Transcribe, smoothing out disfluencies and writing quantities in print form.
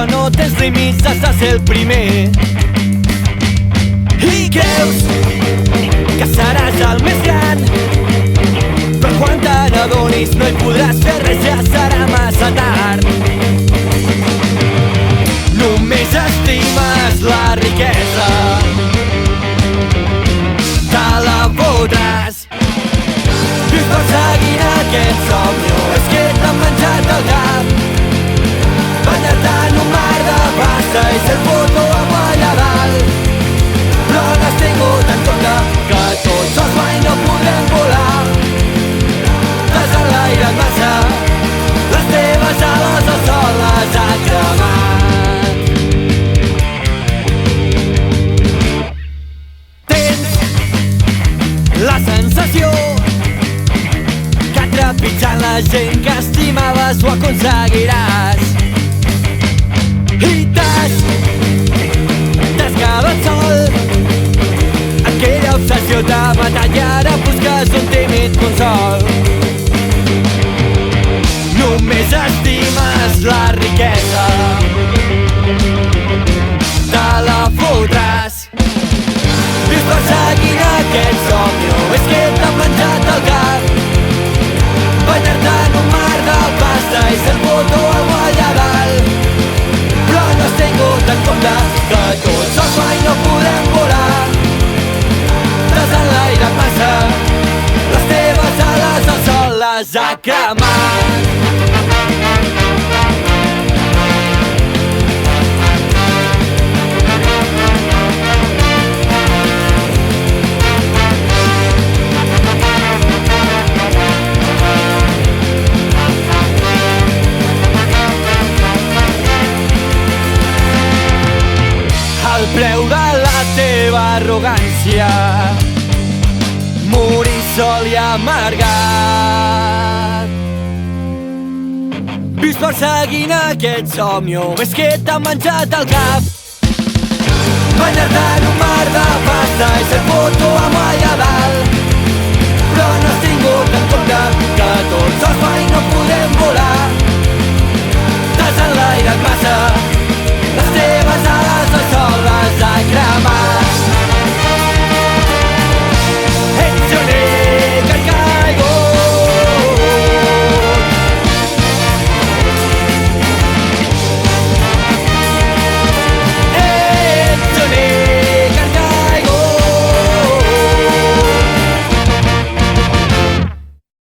però no tens límits, has de ser el primer. I creus que seràs el més gran, però quan te n'adonis no hi podràs fer res, ja serà massa tard. Només estimes la riquesa, te la fotràs. Vius perseguint aquest somni, és que t'han menjat el cap. Banyar-te en un mar de pasta i ser foto amb allà dalt. Però no has tingut en compte que tots sols mai no podrem volar. T'has enlairat massa, les teves ales el sol les ha cremat. Tens la sensació que trepitjant la gent que estimaves ho aconseguiràs. I t'has quedat sol, aquella obsessió t'ha matat i ara busques un tímid consol. Només estimes la riquesa, te la fotràs. Vius perseguint aquest somni, és que t'han menjat el cap. Banyar-te en un mar de pasta i ser foto amb allà dalt. Però no has tingut en compte que tots sols mai no podrem volar. T'has enlairat massa, les teves ales el sol les ha cremat. El preu de la teva arrogància, morir sol i amargat. Vius perseguint aquest somni, és que t'han menjat el cap. Banyar-te en un mar de pasta i ser foto amb allà dalt. Però no has tingut en compte que